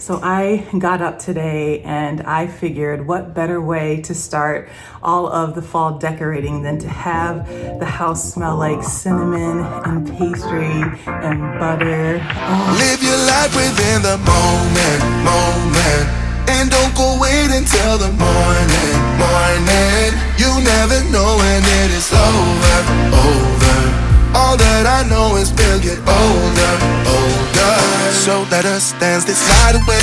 So I got up today and I figured what better way to start all of the fall decorating than to have the house smell like cinnamon and pastry and butter. Oh. Live your life within the moment, and don't go wait until the morning. You never know when it is over. All that I know is we'll get older. So let us dance this night away.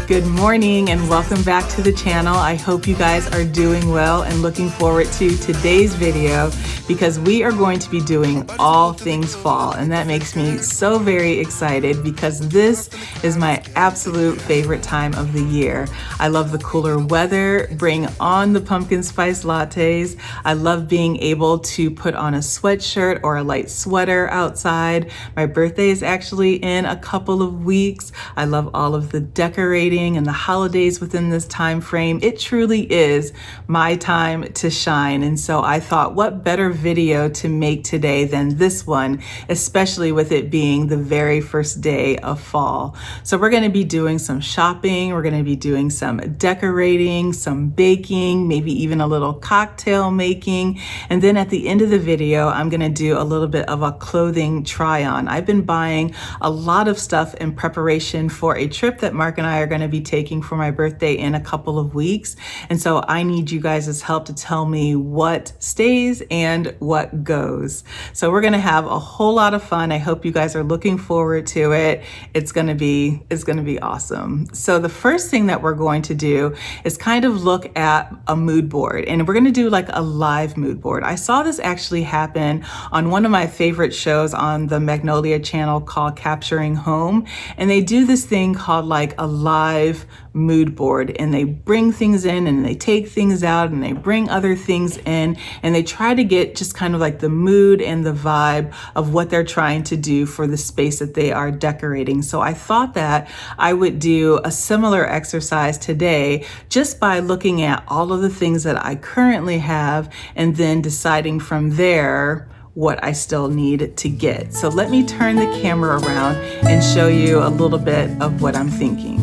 Good morning and welcome back to the channel. I hope you guys are doing well and looking forward to today's video because we are going to be doing all things fall, and that makes me so very excited because this is my absolute favorite time of the year. I love the cooler weather, bring on the pumpkin spice lattes. I love being able to put on a sweatshirt or a light sweater outside. My birthday is actually in a couple of weeks. I love all of the decorating and the holidays within this time frame. It truly is my time to shine. And so I thought, what better video to make today than this one, especially with it being the very first day of fall. So we're going to be doing some shopping. We're going to be doing some decorating, some baking, maybe even a little cocktail making. And then at the end of the video, I'm going to do a little bit of a clothing try on. I've been buying a lot of stuff in preparation for a trip that Mark and I are going to be taking for my birthday in a couple of weeks. And so I need you guys' help to tell me what stays and what goes. So we're going to have a whole lot of fun. I hope you guys are looking forward to it. It's going to be awesome. So the first thing that we're going to do is kind of look at a mood board, and we're going to do like a live mood board. I saw this actually happen on one of my favorite shows on the Magnolia channel called Capturing Home. And they do this thing called like a live mood board, and they bring things in and they take things out and they bring other things in, and they try to get just kind of like the mood and the vibe of what they're trying to do for the space that they are decorating. So I thought that I would do a similar exercise today just by looking at all of the things that I currently have and then deciding from there what I still need to get. So let me turn the camera around and show you a little bit of what I'm thinking.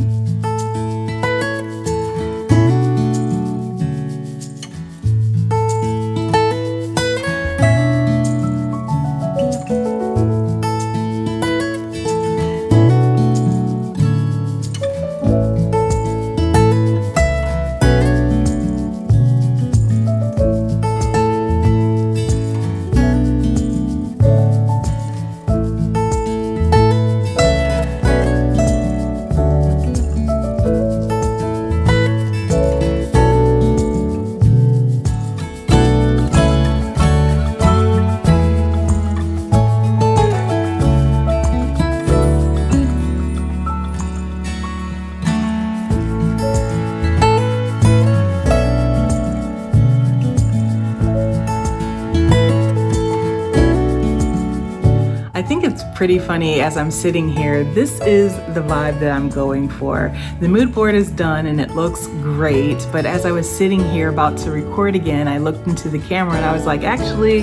I think it's pretty funny as I'm sitting here. This is the vibe that I'm going for. The mood board is done and it looks great, but as I was sitting here about to record again, I looked into the camera and I was like, actually,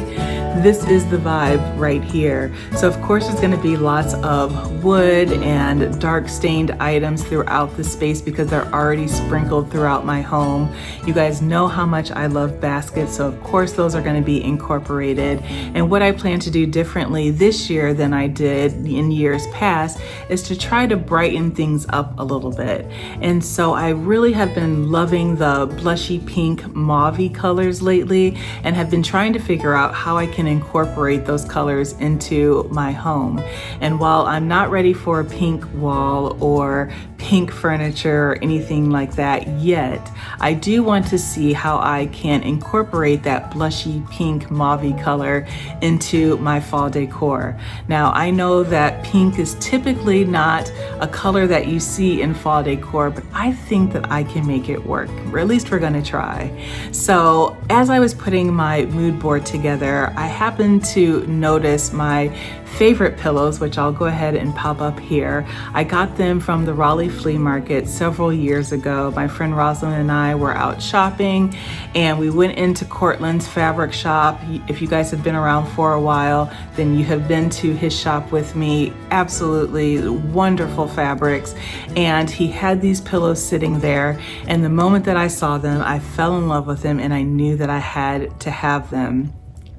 this is the vibe right here. So of course there's going to be lots of wood and dark stained items throughout the space because they're already sprinkled throughout my home. You guys know how much I love baskets, so of course those are going to be incorporated. And what I plan to do differently this year than I did in years past is to try to brighten things up a little bit. And so I really have been loving the blushy pink mauvey colors lately and have been trying to figure out how I can incorporate those colors into my home. And while I'm not ready for a pink wall or pink furniture or anything like that yet, I do want to see how I can incorporate that blushy pink mauvey color into my fall decor. Now, I I know that pink is typically not a color that you see in fall decor, but I think that I can make it work, or at least we're gonna try. So as I was putting my mood board together, I happened to notice my favorite pillows, which I'll go ahead and pop up here. I got them from the Raleigh flea market several years ago. My friend Rosalind and I were out shopping and we went into Cortland's fabric shop. If you guys have been around for a while, then you have been to his shop with me. Absolutely wonderful fabrics. And he had these pillows sitting there. And the moment that I saw them, I fell in love with them and I knew that I had to have them.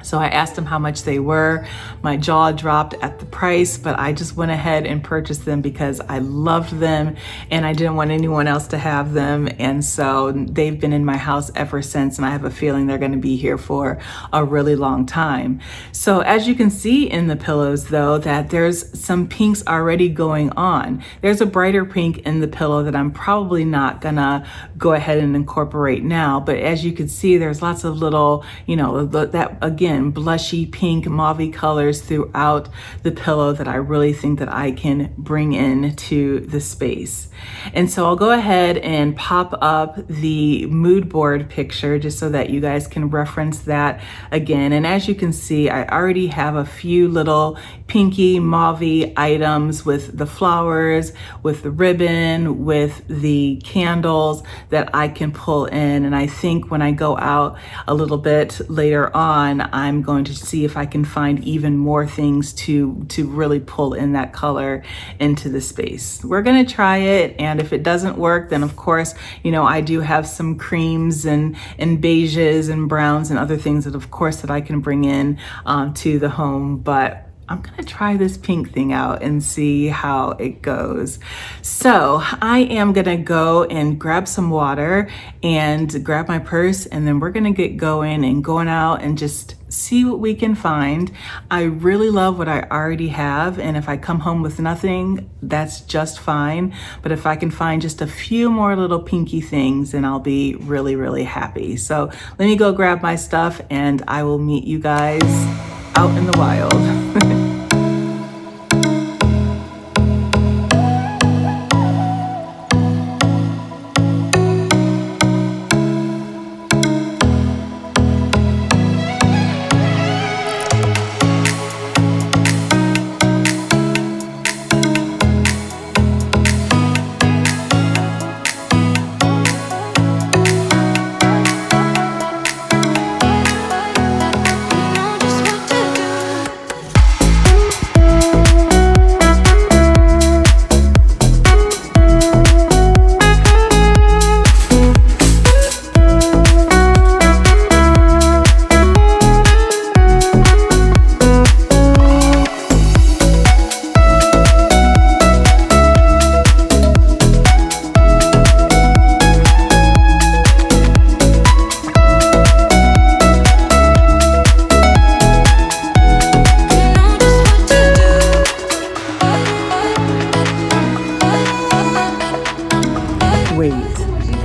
So I asked him how much they were. My jaw dropped at the price, but I just went ahead and purchased them because I loved them and I didn't want anyone else to have them. And so they've been in my house ever since, and I have a feeling they're going to be here for a really long time. So as you can see in the pillows though, that there's some pinks already going on. There's a brighter pink in the pillow that I'm probably not gonna go ahead and incorporate now, but as you can see, there's lots of little, that again, blushy pink mauve colors throughout the pillow that I really think that I can bring into the space. And so I'll go ahead and pop up the mood board picture just so that you guys can reference that again. And as you can see, I already have a few little pinky mauve items with the flowers, with the ribbon, with the candles that I can pull in. And I think when I go out a little bit later on, I'm going to see if I can find even more things to really pull in that color into the space. We're gonna try it, and if it doesn't work, then of course, I do have some creams and beiges and browns and other things that of course that I can bring in to the home, but I'm gonna try this pink thing out and see how it goes. So I am gonna go and grab some water and grab my purse, and then we're gonna get going out and just see what we can find. I really love what I already have, and if I come home with nothing, that's just fine. But if I can find just a few more little pinky things, then I'll be really, really happy. So let me go grab my stuff and I will meet you guys out in the wild.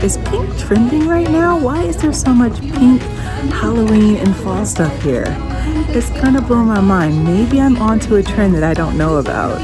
Is pink trending right now? Why is there so much pink Halloween and fall stuff here? It's kind of blown my mind. Maybe I'm onto a trend that I don't know about.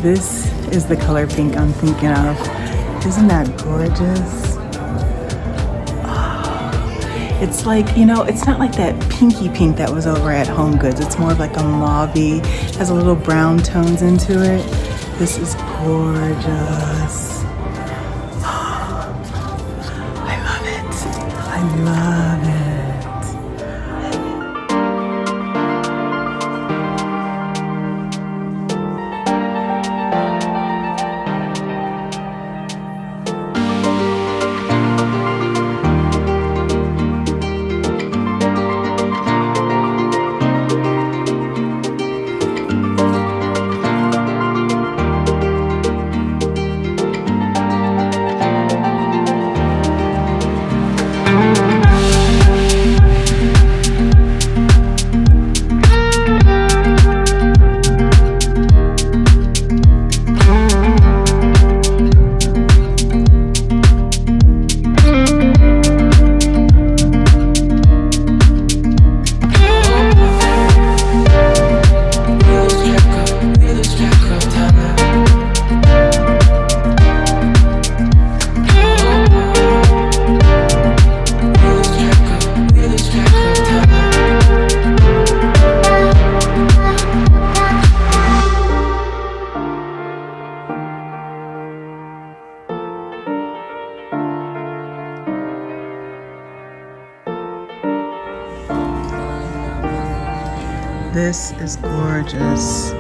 This is the color pink I'm thinking of. Isn't that gorgeous? Oh, it's like, you know, it's not like that pinky pink that was over at Home Goods. It's more of like a mauve-y, has a little brown tones into it. This is gorgeous. I love it. I love it. This is gorgeous.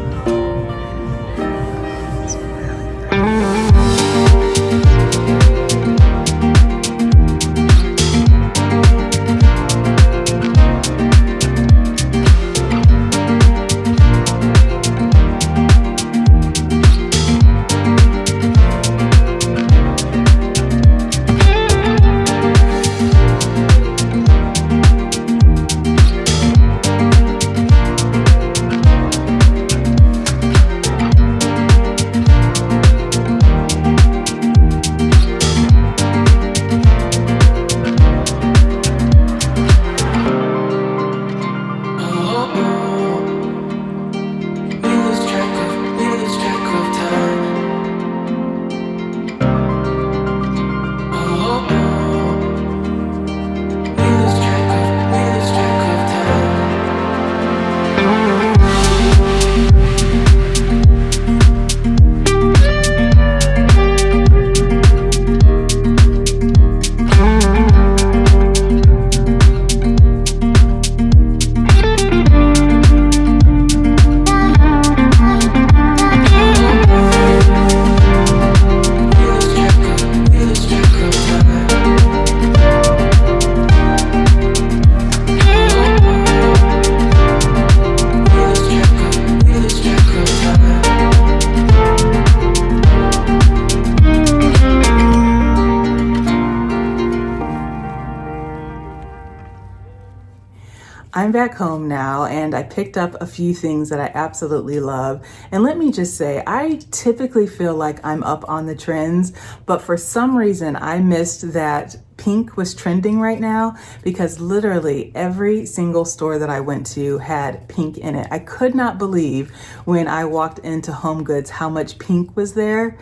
I'm back home now and I picked up a few things that I absolutely love. And let me just say, I typically feel like I'm up on the trends, but for some reason I missed that pink was trending right now because literally every single store that I went to had pink in it. I could not believe when I walked into Home Goods how much pink was there.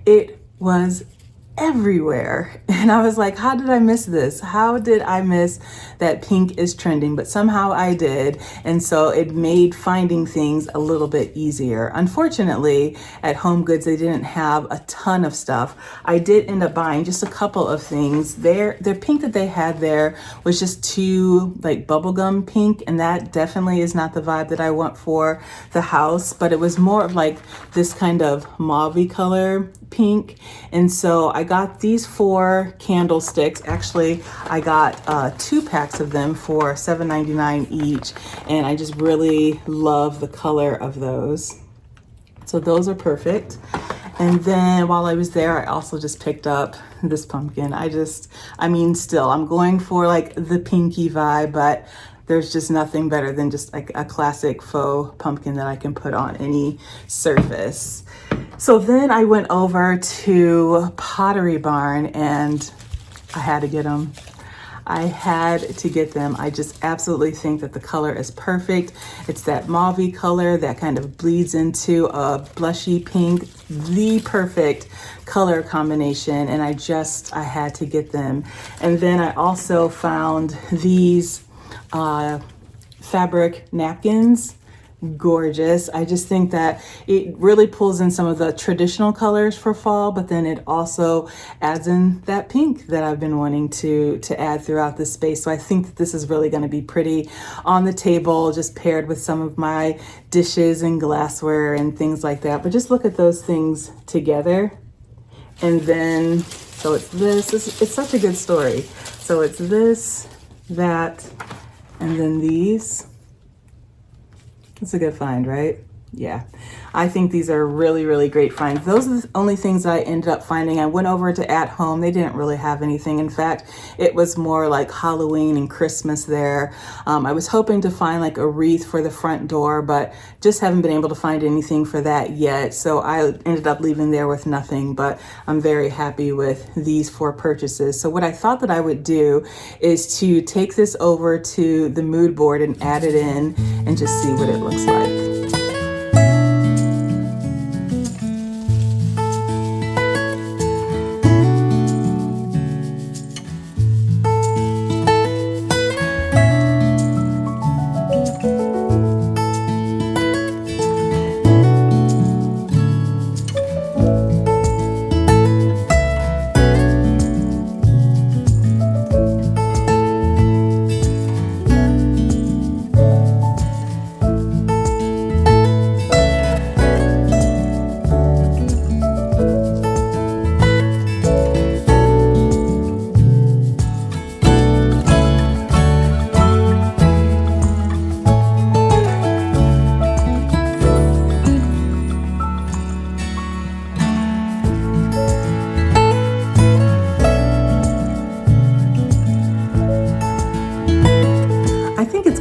It was everywhere. And I was like, how did I miss this? How did I miss that pink is trending? But somehow I did. And so it made finding things a little bit easier. Unfortunately, at Home Goods, they didn't have a ton of stuff. I did end up buying just a couple of things. Their pink that they had there was just too like bubblegum pink. And that definitely is not the vibe that I want for the house. But it was more of like this kind of mauve color pink. And so I got these 4 candlesticks. Actually, I got 2 packs of them for $7.99 each. And I just really love the color of those. So those are perfect. And then while I was there, I also just picked up this pumpkin. Still, I'm going for like the pinky vibe, but there's just nothing better than just like a classic faux pumpkin that I can put on any surface. So then I went over to Pottery Barn and I had to get them. I had to get them. I just absolutely think that the color is perfect. It's that mauve color that kind of bleeds into a blushy pink, the perfect color combination. And I had to get them. And then I also found these fabric napkins. Gorgeous. I just think that it really pulls in some of the traditional colors for fall, but then it also adds in that pink that I've been wanting to add throughout this space. So I think that this is really going to be pretty on the table, just paired with some of my dishes and glassware and things like that. But just look at those things together. And then, so it's it's such a good story. So it's this, that, and then these. It's a good find, right? Yeah, I think these are really, really great finds. Those are the only things I ended up finding. I went over to At Home. They didn't really have anything. In fact, it was more like Halloween and Christmas there. I was hoping to find like a wreath for the front door, but just haven't been able to find anything for that yet. So I ended up leaving there with nothing, but I'm very happy with these 4 purchases. So what I thought that I would do is to take this over to the mood board and add it in and just see what it looks like.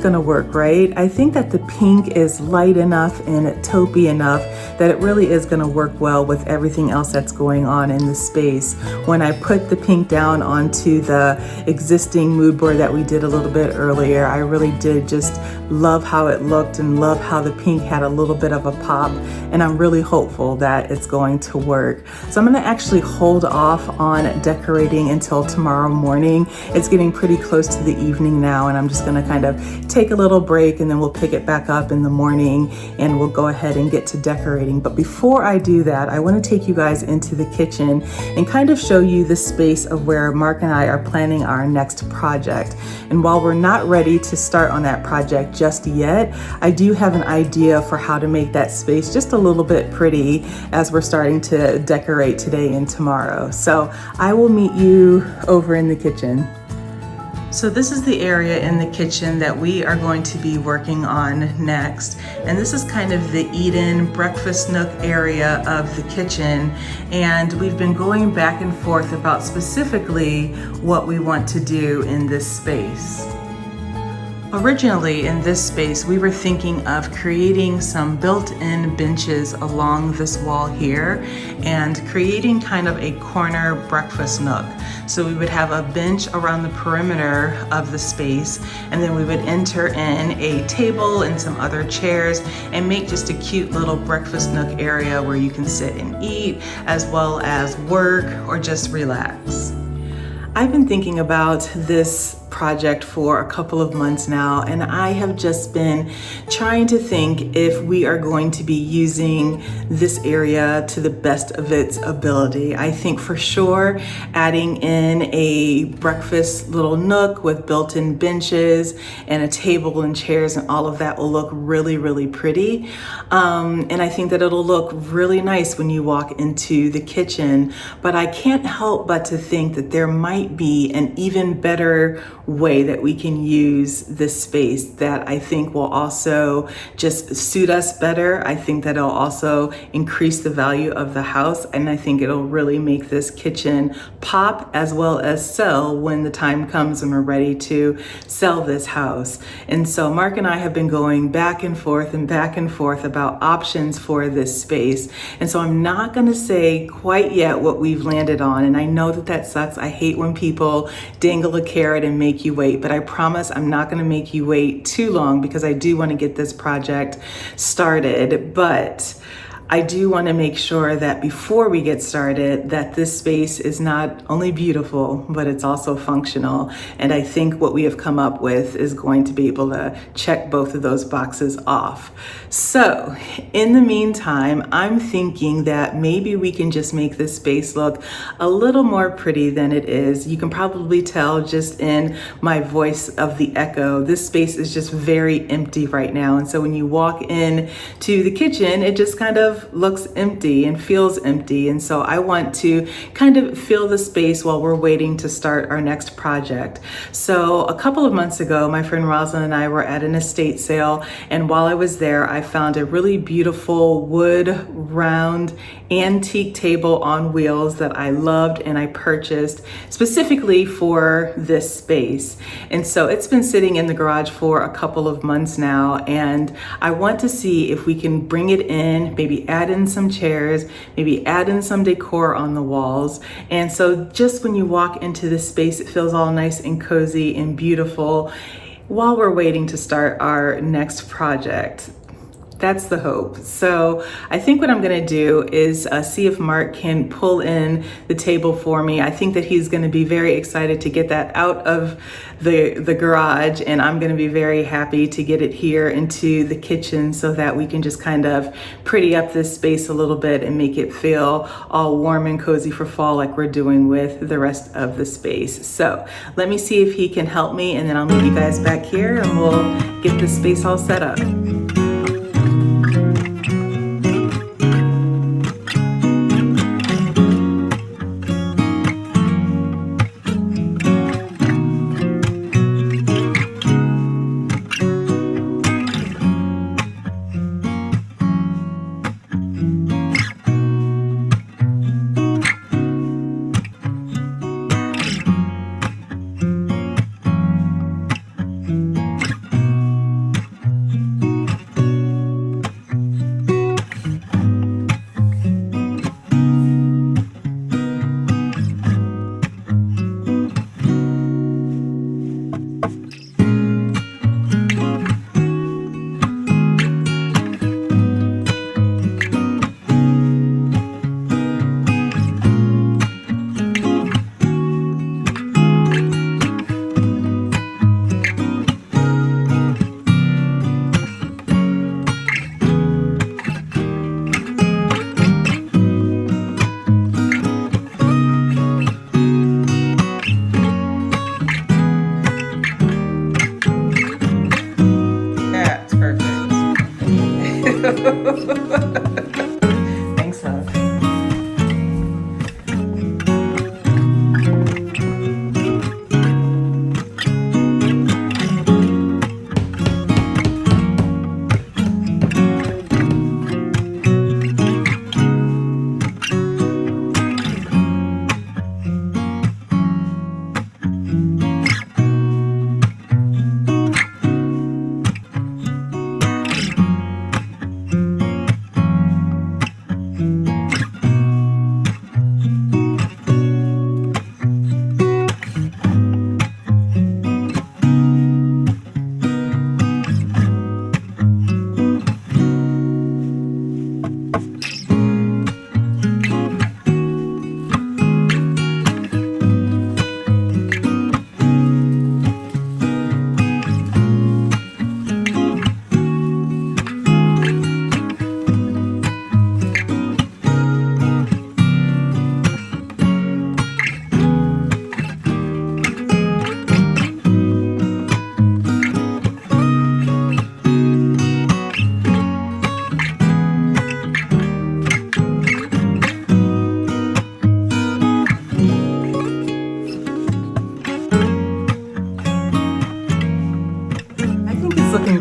Going to work, right? I think that the pink is light enough and taupey enough that it really is going to work well with everything else that's going on in the space. When I put the pink down onto the existing mood board that we did a little bit earlier, I really did just love how it looked and love how the pink had a little bit of a pop, and I'm really hopeful that it's going to work. So I'm going to actually hold off on decorating until tomorrow morning. It's getting pretty close to the evening now, and I'm just going to kind of take a little break, and then we'll pick it back up in the morning and we'll go ahead and get to decorating. But before I do that, I want to take you guys into the kitchen and kind of show you the space of where Mark and I are planning our next project. And while we're not ready to start on that project just yet, I do have an idea for how to make that space just a little bit pretty as we're starting to decorate today and tomorrow. So I will meet you over in the kitchen. So this is the area in the kitchen that we are going to be working on next. And this is kind of the Eden breakfast nook area of the kitchen. And we've been going back and forth about specifically what we want to do in this space. Originally in this space, we were thinking of creating some built-in benches along this wall here and creating kind of a corner breakfast nook. So we would have a bench around the perimeter of the space, and then we would enter in a table and some other chairs and make just a cute little breakfast nook area where you can sit and eat as well as work or just relax. I've been thinking about this project for a couple of months now, and I have just been trying to think if we are going to be using this area to the best of its ability. I think for sure adding in a breakfast little nook with built-in benches and a table and chairs and all of that will look really, really pretty. And I think that it'll look really nice when you walk into the kitchen, but I can't help but to think that there might be an even better way that we can use this space that I think will also just suit us better. I think that it'll also increase the value of the house, and I think it'll really make this kitchen pop as well as sell when the time comes and we're ready to sell this house. And so Mark and I have been going back and forth about options for this space. And so I'm not going to say quite yet what we've landed on, and I know that that sucks. I hate when people dangle a carrot and make make you wait, but I promise I'm not going to make you wait too long because I do want to get this project started. But I do want to make sure that before we get started, that this space is not only beautiful, but it's also functional. And I think what we have come up with is going to be able to check both of those boxes off. So in the meantime, I'm thinking that maybe we can just make this space look a little more pretty than it is. You can probably tell just in my voice of the echo, this space is just very empty right now. And so when you walk in to the kitchen, it just kind of looks empty and feels empty. And so I want to kind of fill the space while we're waiting to start our next project. So a couple of months ago, my friend Rosalind and I were at an estate sale. And while I was there, I found a really beautiful wood round antique table on wheels that I loved and I purchased specifically for this space. And so it's been sitting in the garage for a couple of months now, and I want to see if we can bring it in, maybe add in some chairs, maybe add in some decor on the walls. And so just when you walk into this space, it feels all nice and cozy and beautiful while we're waiting to start our next project. That's the hope. So I think what I'm gonna do is see if Mark can pull in the table for me. I think that he's gonna be very excited to get that out of the garage, and I'm gonna be very happy to get it here into the kitchen so that we can just kind of pretty up this space a little bit and make it feel all warm and cozy for fall like we're doing with the rest of the space. So let me see if he can help me, and then I'll meet you guys back here and we'll get this space all set up.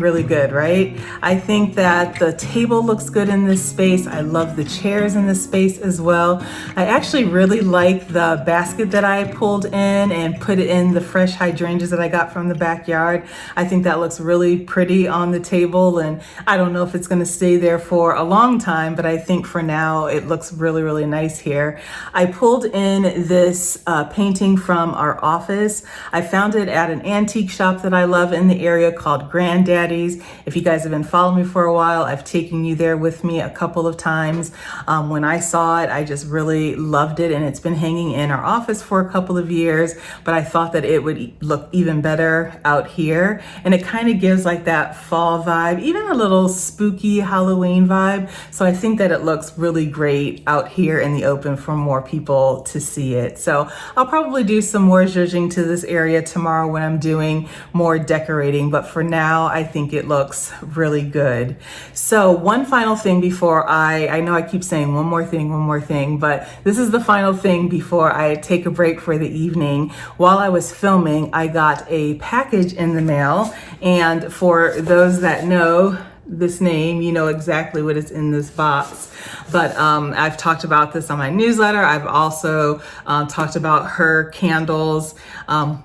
really good, right? I think that the table looks good in this space. I love the chairs in this space as well. I actually really like the basket that I pulled in and put it in the fresh hydrangeas that I got from the backyard. I think that looks really pretty on the table, and I don't know if it's gonna stay there for a long time, but I think for now it looks really, really nice here. I pulled in this painting from our office. I found it at an antique shop that I love in the area called Granddaddy's. If you guys have been following me for a while, I've taken you there with me a couple of times. When I saw it, I just really loved it, and it's been hanging in our office for a couple of years, but I thought that it would look even better out here. And it kind of gives like that fall vibe, even a little spooky Halloween vibe. So I think that it looks really great out here in the open for more people to see it. So I'll probably do some more zhuzhing to this area tomorrow when I'm doing more decorating, but for now I think it looks really good. So one final thing before I know I keep saying one more thing, but this is the final thing before I take a break for the evening. While I was filming, I got a package in the mail, and for those that know this name, you know exactly what is in this box. But I've talked about this on my newsletter. I've also talked about her candles.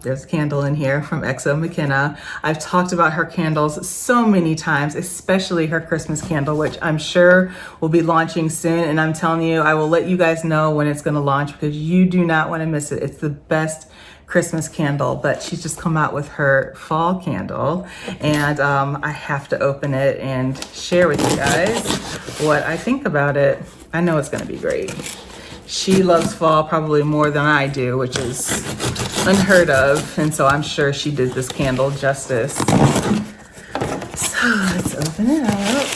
There's a candle in here from XO McKenna. I've talked about her candles so many times, especially her Christmas candle, which I'm sure will be launching soon. And I'm telling you, I will let you guys know when it's going to launch, because you do not want to miss it. It's the best Christmas candle. But she's just come out with her fall candle, and I have to open it and share with you guys what I think about it. I know it's going to be great. She loves fall probably more than I do, which is unheard of, and so I'm sure she did this candle justice. So let's open it up.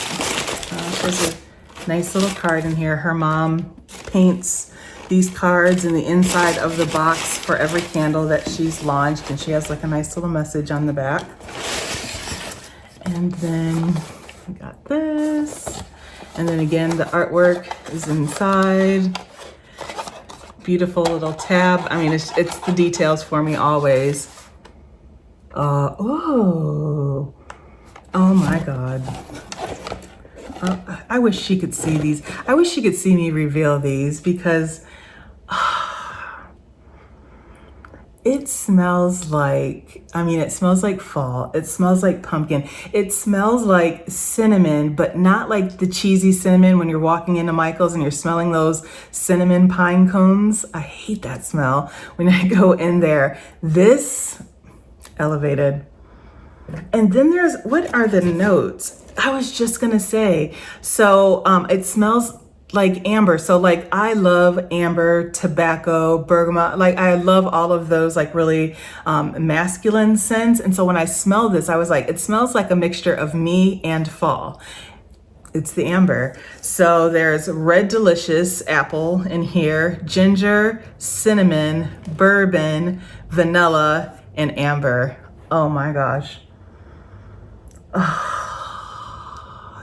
There's a nice little card in here. Her mom paints these cards in the inside of the box for every candle that she's launched, and she has like a nice little message on the back. And then we got this, and then again the artwork is inside. Beautiful little tab. I mean, it's the details for me always. Oh my God. I wish she could see these. I wish she could see me reveal these, because it smells like, it smells like fall. It smells like pumpkin. It smells like cinnamon, but not like the cheesy cinnamon when you're walking into Michael's and you're smelling those cinnamon pine cones. I hate that smell when I go in there. This, elevated. And then what are the notes? I was just gonna say, so it smells like amber. So like I love amber, tobacco, bergamot. Like I love all of those like really masculine scents. And so when I smell this, I was like, it smells like a mixture of me and fall. It's the amber. So there's red delicious apple in here, ginger, cinnamon, bourbon, vanilla, and amber. Oh my gosh.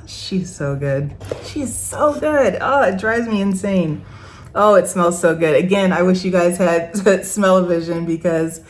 She's so good. She's so good. Oh, it drives me insane. Oh, it smells so good. Again, I wish you guys had smell-o-vision, because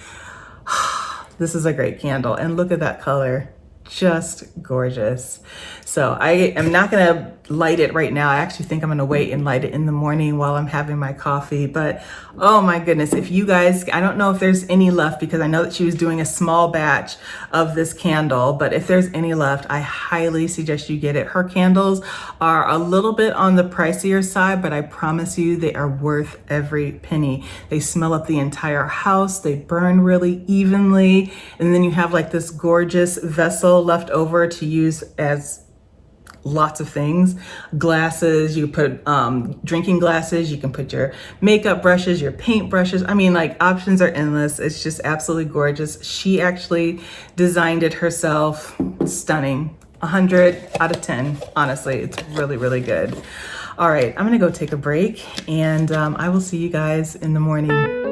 this is a great candle. And look at that color. Just gorgeous. So I am not gonna light it right now. I actually think I'm gonna wait and light it in the morning while I'm having my coffee. But oh my goodness, if you guys, I don't know if there's any left, because I know that she was doing a small batch of this candle, but if there's any left, I highly suggest you get it. Her candles are a little bit on the pricier side, but I promise you they are worth every penny. They smell up the entire house. They burn really evenly. And then you have like this gorgeous vessel left over to use as lots of things. Glasses, you put drinking glasses, you can put your makeup brushes, your paint brushes. I mean, like, options are endless. It's just absolutely gorgeous. She actually designed it herself. Stunning. 100 out of 10. Honestly, it's really, really good. All right, I'm gonna go take a break, and I will see you guys in the morning.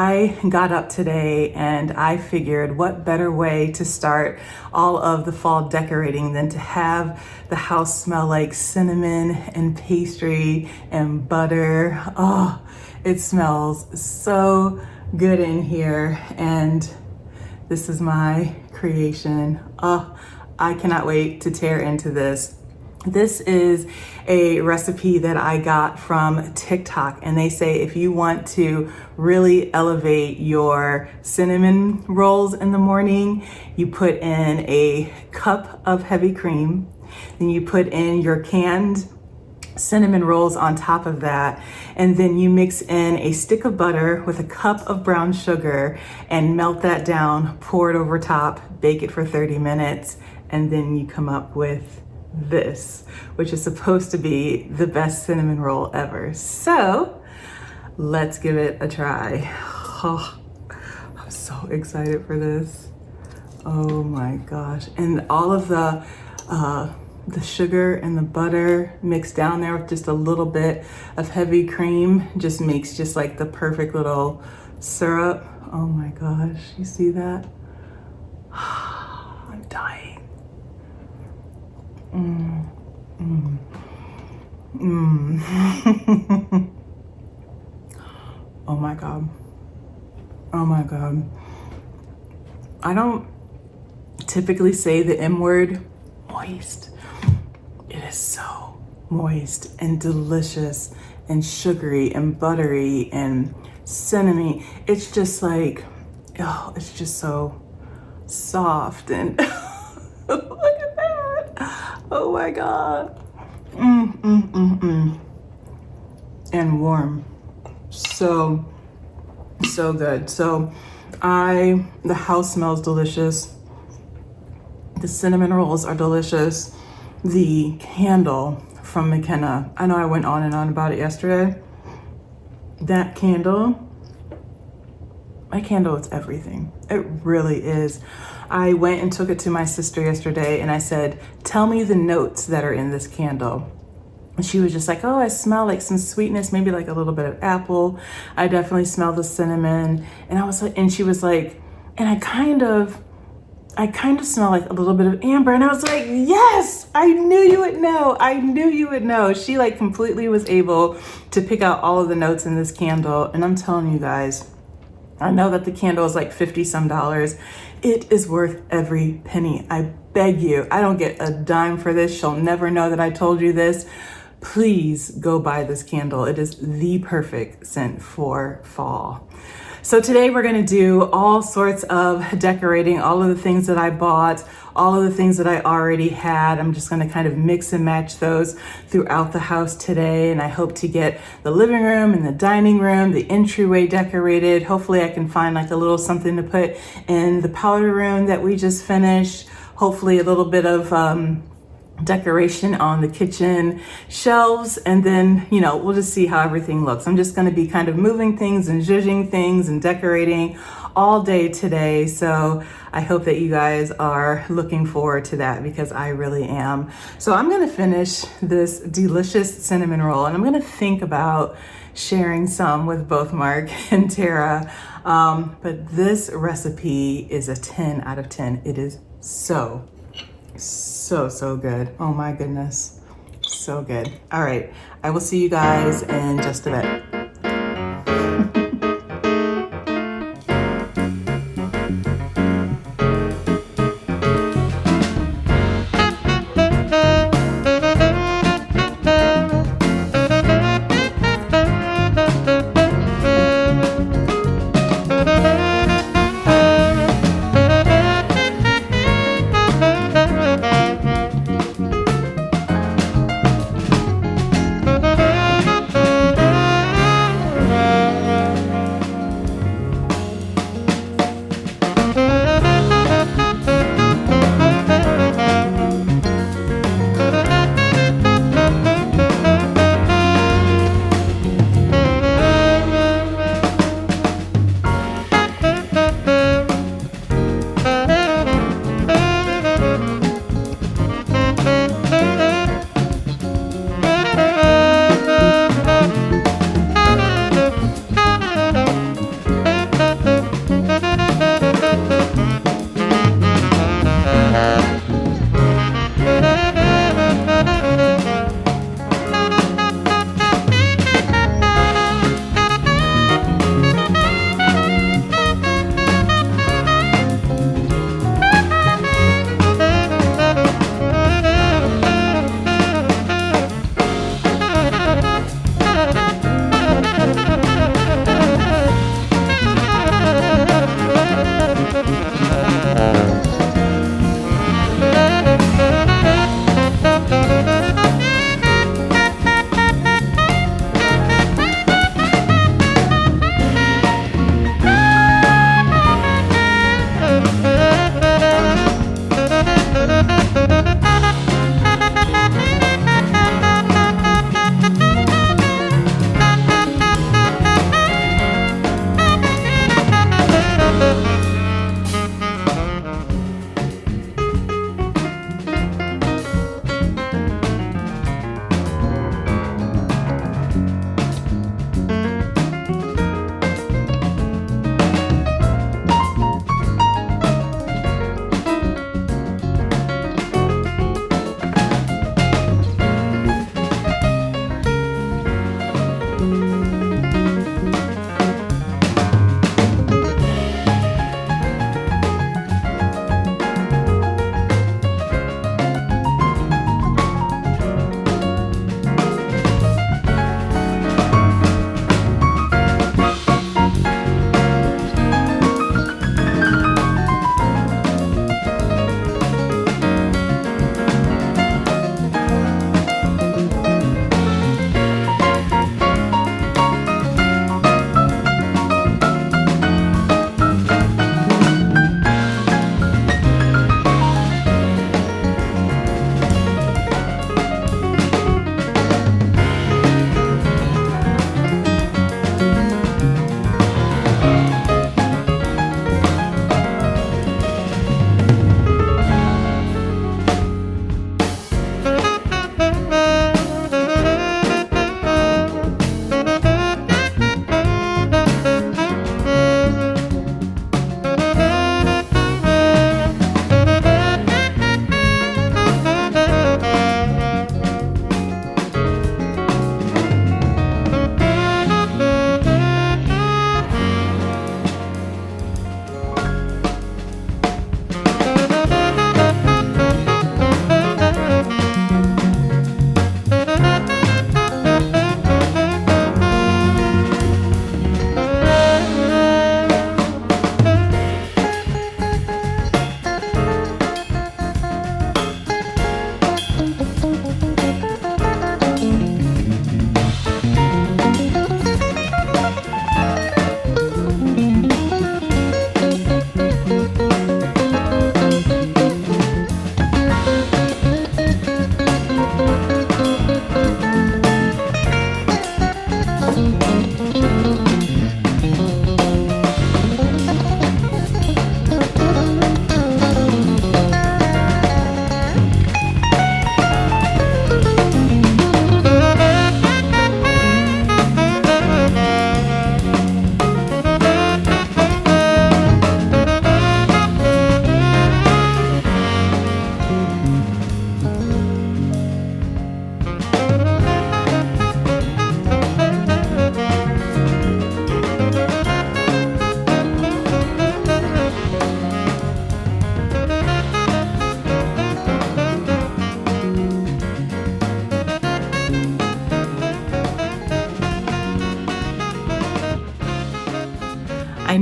I got up today and I figured what better way to start all of the fall decorating than to have the house smell like cinnamon and pastry and butter. Oh, it smells so good in here. And this is my creation. Oh, I cannot wait to tear into this. This is a recipe that I got from TikTok, and they say if you want to really elevate your cinnamon rolls in the morning, you put in a cup of heavy cream, then you put in your canned cinnamon rolls on top of that, and then you mix in a stick of butter with a cup of brown sugar and melt that down, pour it over top, bake it for 30 minutes, and then you come up with this, which is supposed to be the best cinnamon roll ever. So let's give it a try. Oh, I'm so excited for this. Oh my gosh. And all of the sugar and the butter mixed down there with just a little bit of heavy cream just makes just like the perfect little syrup. Oh my gosh, you see that? I'm dying. Oh my God. Oh my God. I don't typically say the M word, moist. It is so moist and delicious and sugary and buttery and cinnamony. It's just like, oh, it's just so soft and look at that. Oh my God. And warm. So good. So the house smells delicious. The cinnamon rolls are delicious. The candle from McKenna, I know I went on and on about it yesterday. That candle, my candle is everything. It really is. I went and took it to my sister yesterday and I said, tell me the notes that are in this candle. And she was just like, oh, I smell like some sweetness, maybe like a little bit of apple. I definitely smell the cinnamon. And I was like, and she was like, and I kind of smell like a little bit of amber. And I was like, yes, I knew you would know. I knew you would know. She like completely was able to pick out all of the notes in this candle. And I'm telling you guys, I know that the candle is like $50 some. It is worth every penny. I beg you. I don't get a dime for this. She'll never know that I told you this. Please go buy this candle. It is the perfect scent for fall. So today we're gonna do all sorts of decorating, all of the things that I bought, all of the things that I already had. I'm just gonna kind of mix and match those throughout the house today. And I hope to get the living room and the dining room, the entryway decorated. Hopefully I can find like a little something to put in the powder room that we just finished. Hopefully a little bit of decoration on the kitchen shelves, and then, you know, we'll just see how everything looks. I'm just going to be kind of moving things and zhuzhing things and decorating all day today. So I hope that you guys are looking forward to that, because I really am. So I'm going to finish this delicious cinnamon roll, and I'm going to think about sharing some with both Mark and Tara. But this recipe is a 10 out of 10. It is so good. Oh my goodness. So good. All right. I will see you guys in just a bit.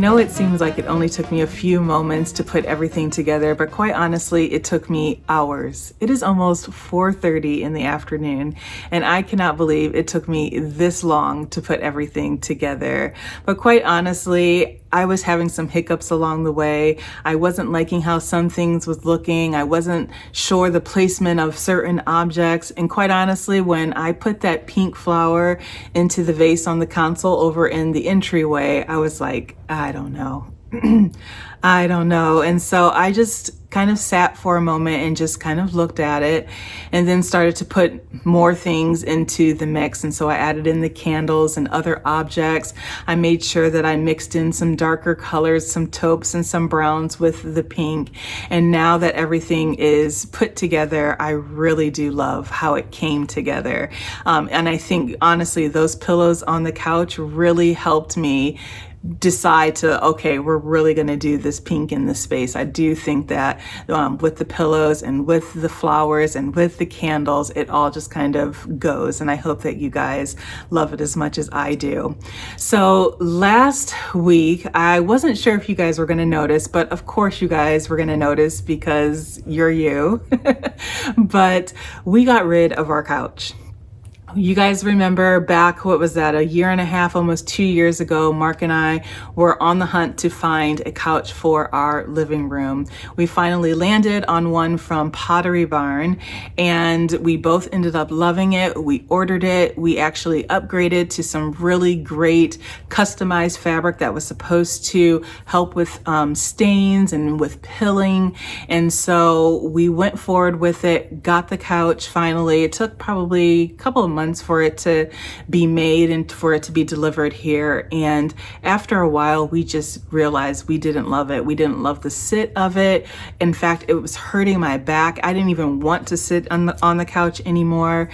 know it seems like it only took me a few moments to put everything together, but quite honestly, it took me hours. It is almost 4:30 in the afternoon, and I cannot believe it took me this long to put everything together. But quite honestly, I was having some hiccups along the way. I wasn't liking how some things was looking. I wasn't sure the placement of certain objects. And quite honestly, when I put that pink flower into the vase on the console over in the entryway, I was like, I don't know. I don't know. And so I just kind of sat for a moment and just kind of looked at it, and then started to put more things into the mix. And so I added in the candles and other objects. I made sure that I mixed in some darker colors, some taupes and some browns with the pink. And now that everything is put together, I really do love how it came together. And I think honestly, those pillows on the couch really helped me decide to, okay, we're really going to do this pink in this space. I do think that with the pillows and with the flowers and with the candles, it all just kind of goes. And I hope that you guys love it as much as I do. So last week, I wasn't sure if you guys were going to notice, but of course you guys were going to notice because you're you. But we got rid of our couch. You guys remember back, what was that, a year and a half, almost 2 years ago, Mark and I were on the hunt to find a couch for our living room. We finally landed on one from Pottery Barn, and we both ended up loving it. We ordered it. We actually upgraded to some really great customized fabric that was supposed to help with stains and with pilling. And so we went forward with it, got the couch finally. It took probably a couple of months for it to be made and for it to be delivered here. And after a while, we just realized we didn't love it. We didn't love the sit of it. In fact, it was hurting my back. I didn't even want to sit on the couch anymore.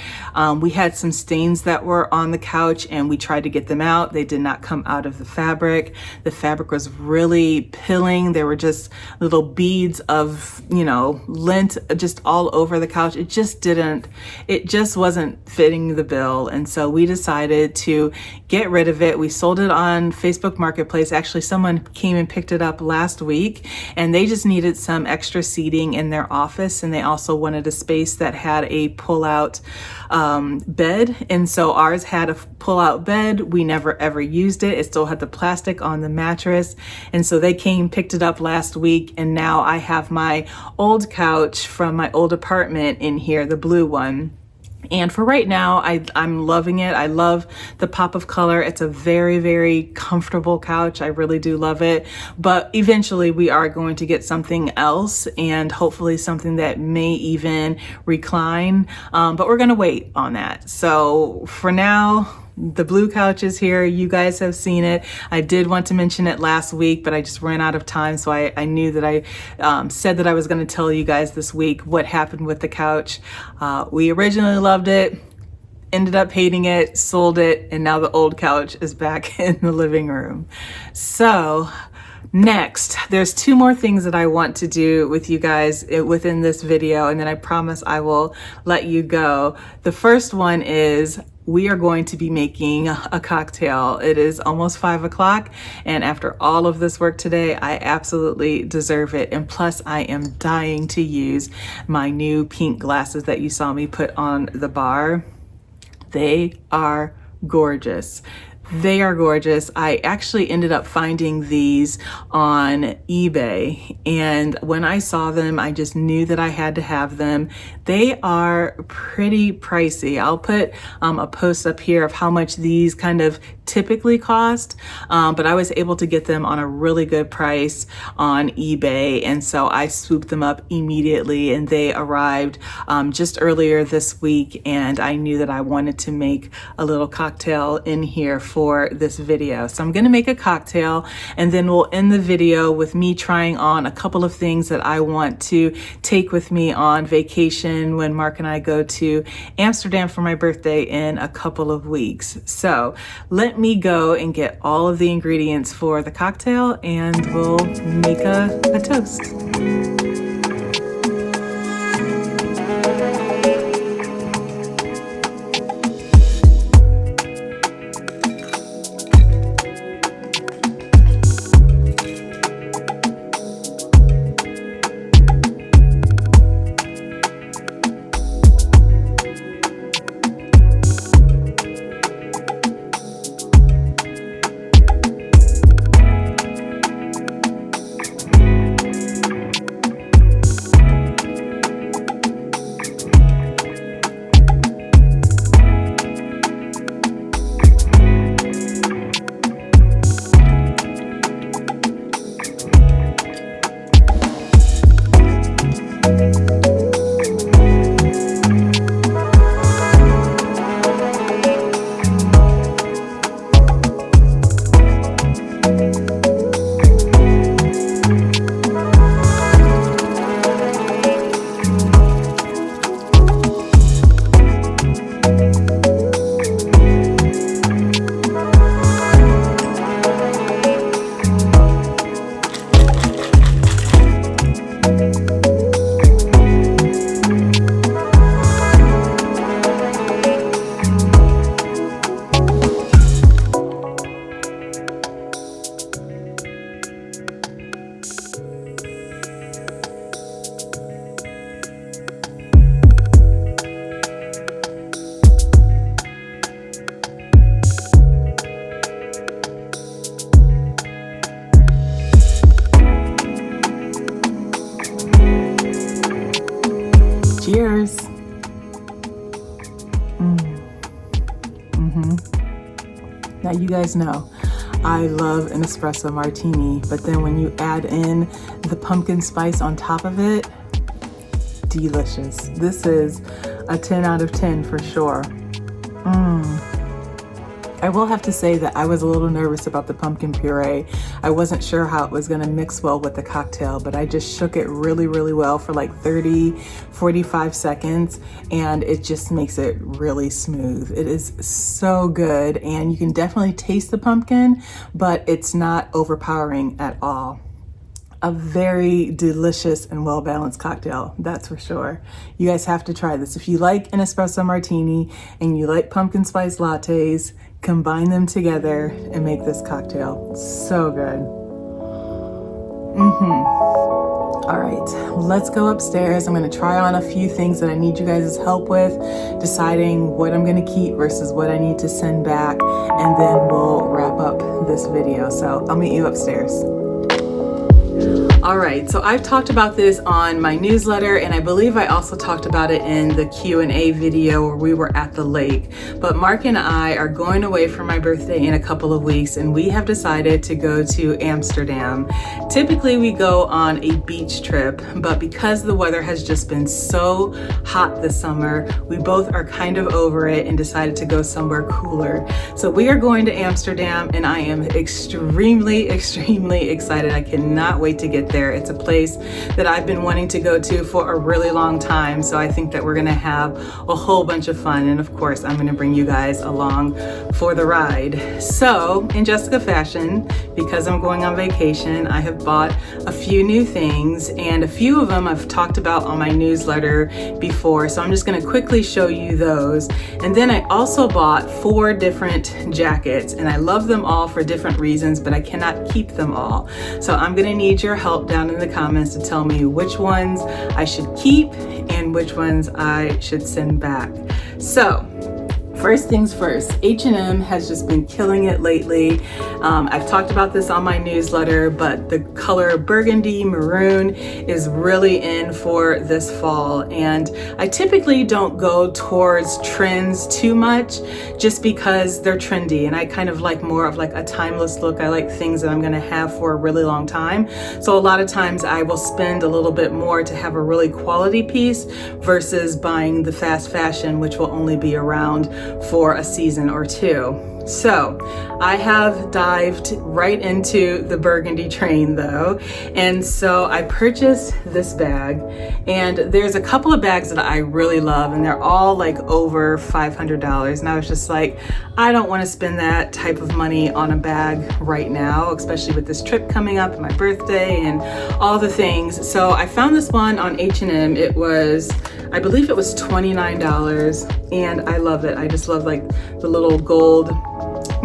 We had some stains that were on the couch and we tried to get them out. They did not come out of the fabric. The fabric was really pilling. There were just little beads of, lint just all over the couch. It just wasn't fitting the bill. And so we decided to get rid of it. We sold it on Facebook Marketplace. Actually, someone came and picked it up last week, and they just needed some extra seating in their office. And they also wanted a space that had a pull-out bed. And so ours had a pull-out bed. We never ever used it. It still had the plastic on the mattress. And so they came, picked it up last week. And now I have my old couch from my old apartment in here, the blue one. And for right now, I'm loving it. I love the pop of color. It's a very, very comfortable couch. I really do love it. But eventually we are going to get something else, and hopefully something that may even recline. But we're going to wait on that. So for now, the blue couch is here. You guys have seen it. I did want to mention it last week, but I just ran out of time. So I knew that I said that I was going to tell you guys this week what happened with the couch. We originally loved it, ended up hating it, sold it, and now the old couch is back in the living room. So next, there's 2 more things that I want to do with you guys within this video, and then I promise I will let you go. The first one is we are going to be making a cocktail. It is almost 5 o'clock, and after all of this work today, I absolutely deserve it. And plus, I am dying to use my new pink glasses that you saw me put on the bar. They are gorgeous. They are gorgeous. I actually ended up finding these on eBay, and when I saw them, I just knew that I had to have them. They are pretty pricey. I'll put a post up here of how much these kind of typically cost, but I was able to get them on a really good price on eBay, and so I swooped them up immediately, and they arrived just earlier this week, and I knew that I wanted to make a little cocktail in here for this video. So I'm gonna make a cocktail, and then we'll end the video with me trying on a couple of things that I want to take with me on vacation when Mark and I go to Amsterdam for my birthday in a couple of weeks. So let me go and get all of the ingredients for the cocktail, and we'll make a toast. Cheers. Now you guys know I love an espresso martini, but then when you add in the pumpkin spice on top of it, delicious. This is a 10 out of 10 for sure. I will have to say that I was a little nervous about the pumpkin puree. I wasn't sure how it was gonna mix well with the cocktail, but I just shook it really, really well for like 30-45 seconds, and it just makes it really smooth. It is so good, and you can definitely taste the pumpkin, but it's not overpowering at all. A very delicious and well-balanced cocktail, that's for sure. You guys have to try this. If you like an espresso martini and you like pumpkin spice lattes, combine them together and make this cocktail. So good. All right, let's go upstairs. I'm gonna try on a few things that I need you guys' help with, deciding what I'm gonna keep versus what I need to send back, and then we'll wrap up this video. So I'll meet you upstairs. All right, so I've talked about this on my newsletter, and I believe I also talked about it in the Q&A video where we were at the lake. But Mark and I are going away for my birthday in a couple of weeks, and we have decided to go to Amsterdam. Typically we go on a beach trip, but because the weather has just been so hot this summer, we both are kind of over it and decided to go somewhere cooler. So we are going to Amsterdam, and I am extremely excited. I cannot wait to get there. It's a place that I've been wanting to go to for a really long time, so I think that we're gonna have a whole bunch of fun, and of course I'm gonna bring you guys along for the ride. So in Jessica fashion, because I'm going on vacation, I have bought a few new things, and a few of them I've talked about on my newsletter before, so I'm just gonna quickly show you those. And then I also bought 4 different jackets, and I love them all for different reasons, but I cannot keep them all. So I'm gonna need your help down in the comments to tell me which ones I should keep and which ones I should send back. So first things first, H&M has just been killing it lately. I've talked about this on my newsletter, but the color burgundy maroon is really in for this fall. And I typically don't go towards trends too much just because they're trendy, and I kind of like more of like a timeless look. I like things that I'm gonna have for a really long time. So a lot of times I will spend a little bit more to have a really quality piece versus buying the fast fashion, which will only be around for a season or two. So I have dived right into the burgundy train though, and so I purchased this bag, and there's a couple of bags that I really love, and they're all like over $500, and I was just like, I don't want to spend that type of money on a bag right now, especially with this trip coming up and my birthday and all the things. So I found this one on H&M. It was, I believe it was $29, and I love it. I just love like the little gold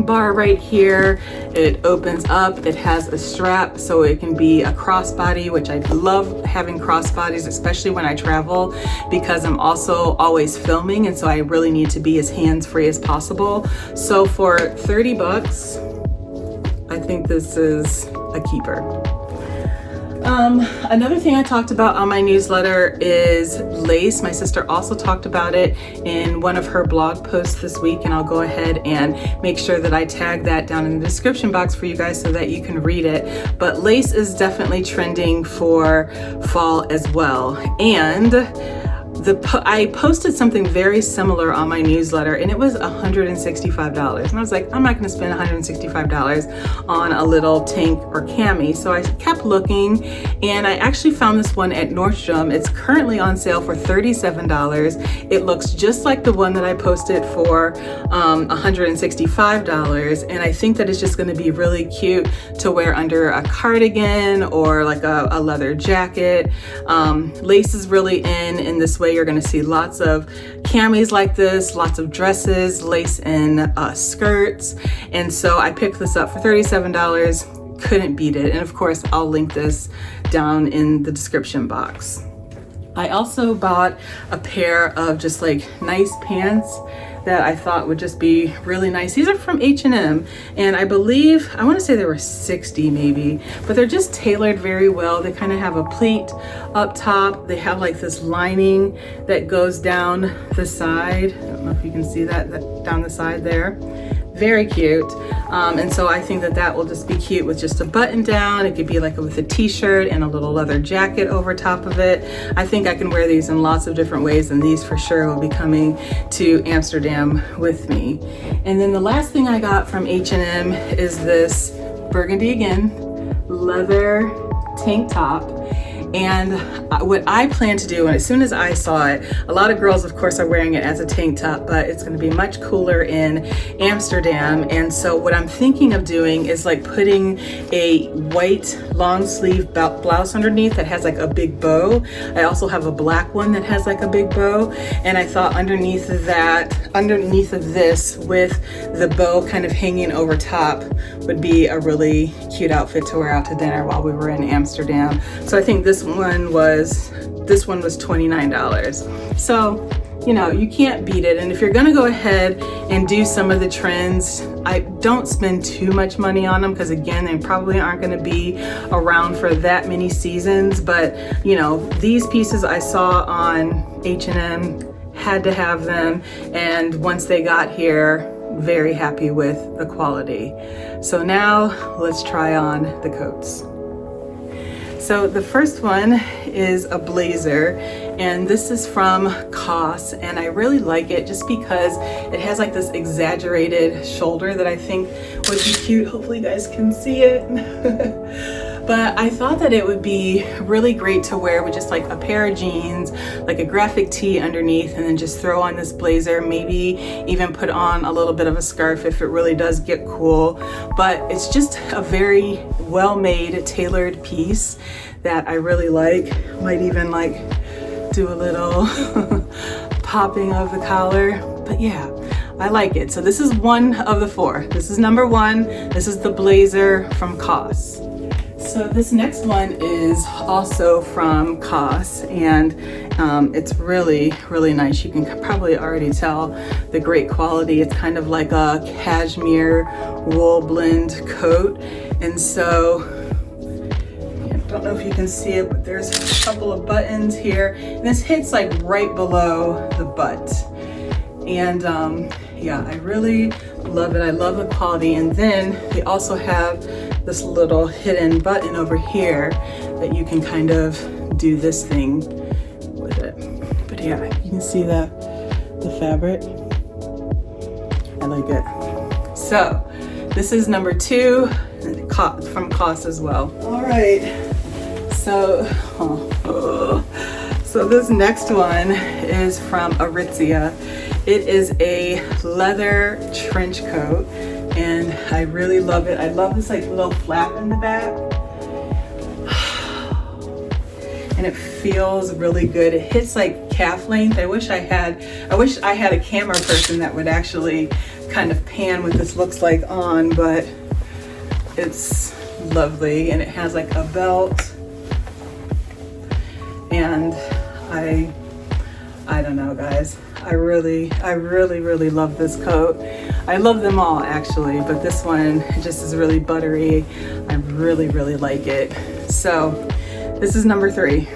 bar right here. It opens up, it has a strap so it can be a crossbody, which I love having crossbodies, especially when I travel, because I'm also always filming, and so I really need to be as hands-free as possible. So for 30 bucks, I think this is a keeper. Another thing I talked about on my newsletter is lace. My sister also talked about it in one of her blog posts this week, and I'll go ahead and make sure that I tag that down in the description box for you guys so that you can read it. But lace is definitely trending for fall as well. And I posted something very similar on my newsletter, and it was $165. And I was like, I'm not going to spend $165 on a little tank or cami. So I kept looking, and I actually found this one at Nordstrom. It's currently on sale for $37. It looks just like the one that I posted for $165, and I think that it's just going to be really cute to wear under a cardigan or like a leather jacket. Lace is really in this way. You're going to see lots of camis like this, lots of dresses, lace and skirts. And so I picked this up for $37. Couldn't beat it. And of course, I'll link this down in the description box. I also bought a pair of just like nice pants that I thought would just be really nice. These are from H&M, and I believe, I want to say they were $60 maybe, but they're just tailored very well. They kind of have a pleat up top. They have like this lining that goes down the side. I don't know if you can see that down the side there. Very cute. And so I think that will just be cute with just a button down. It could be like with a t-shirt and a little leather jacket over top of it. I think I can wear these in lots of different ways, and these for sure will be coming to Amsterdam with me. And then the last thing I got from H&M is this burgundy again, leather tank top. And what I plan to do, and as soon as I saw it, a lot of girls of course are wearing it as a tank top, but it's going to be much cooler in Amsterdam. And so what I'm thinking of doing is like putting a white long sleeve blouse underneath that has like a big bow. I also have a black one that has like a big bow, and I thought underneath of this with the bow kind of hanging over top would be a really cute outfit to wear out to dinner while we were in Amsterdam. So I think this one was $29. So, you know, you can't beat it. And if you're gonna go ahead and do some of the trends, I don't spend too much money on them, because again, they probably aren't gonna be around for that many seasons. But you know, these pieces I saw on H&M, had to have them, and once they got here, very happy with the quality. So now let's try on the coats. So the first one is a blazer, and this is from COS, and I really like it just because it has like this exaggerated shoulder that I think would be cute. Hopefully you guys can see it. But I thought that it would be really great to wear with just like a pair of jeans, like a graphic tee underneath, and then just throw on this blazer, maybe even put on a little bit of a scarf if it really does get cool. But it's just a very well-made, tailored piece that I really like. Might even like do a little popping of the collar, but yeah, I like it. So this is one of the four. This is number one. This is the blazer from COS. So this next one is also from COS, and it's really, really nice. You can probably already tell the great quality. It's kind of like a cashmere wool blend coat. And so, I don't know if you can see it, but there's a couple of buttons here. And this hits like right below the butt. And yeah, I really love it. I love the quality. And then they also have this little hidden button over here that you can kind of do this thing with it. But yeah, you can see the fabric. I like it. So this is number two from COS as well. All right, so so this next one is from Aritzia. It is a leather trench coat, and I really love it. I love this like little flap in the back, and it feels really good. It hits like calf length. I wish I had a camera person that would actually kind of pan what this looks like on, but it's lovely. And it has like a belt, and I don't know, guys. I really love this coat. I love them all actually, but this one just is really buttery. I really like it. So this is number three.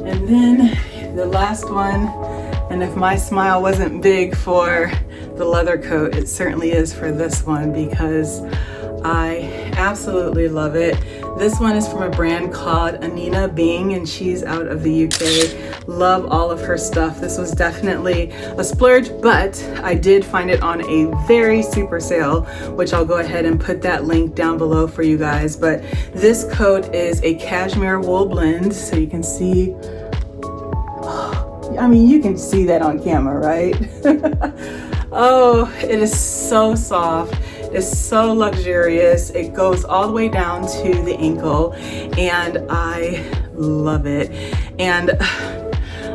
And then the last one, and if my smile wasn't big for the leather coat, it certainly is for this one, because I absolutely love it. This one is from a brand called Anina Bing, and she's out of the UK. Love all of her stuff. This was definitely a splurge, but I did find it on a very super sale, which I'll go ahead and put that link down below for you guys. But this coat is a cashmere wool blend, so you can see, I mean, you can see that on camera, right? Oh, it is so soft. It's so luxurious. It goes all the way down to the ankle, and I love it. And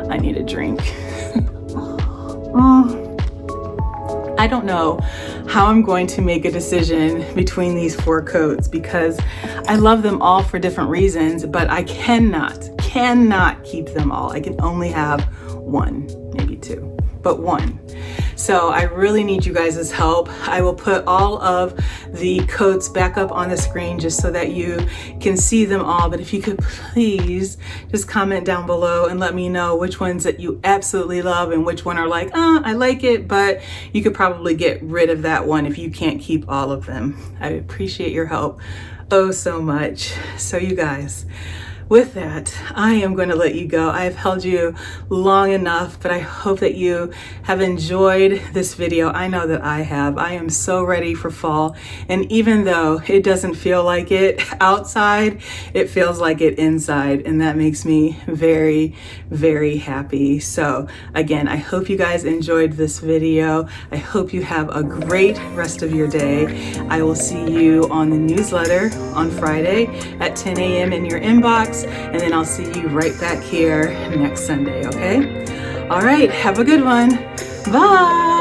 I need a drink. I don't know how I'm going to make a decision between these 4 coats because I love them all for different reasons, but I cannot keep them all. I can only have 1, maybe 2, but 1. So I really need you guys' help. I will put all of the coats back up on the screen just so that you can see them all. But if you could please just comment down below and let me know which ones that you absolutely love and which one are like, I like it, but you could probably get rid of that one if you can't keep all of them. I appreciate your help oh so much. So you guys, with that, I am going to let you go. I have held you long enough, but I hope that you have enjoyed this video. I know that I have. I am so ready for fall. And even though it doesn't feel like it outside, it feels like it inside. And that makes me very, very happy. So again, I hope you guys enjoyed this video. I hope you have a great rest of your day. I will see you on the newsletter on Friday at 10 a.m. in your inbox. And then I'll see you right back here next Sunday, okay? All right, have a good one. Bye.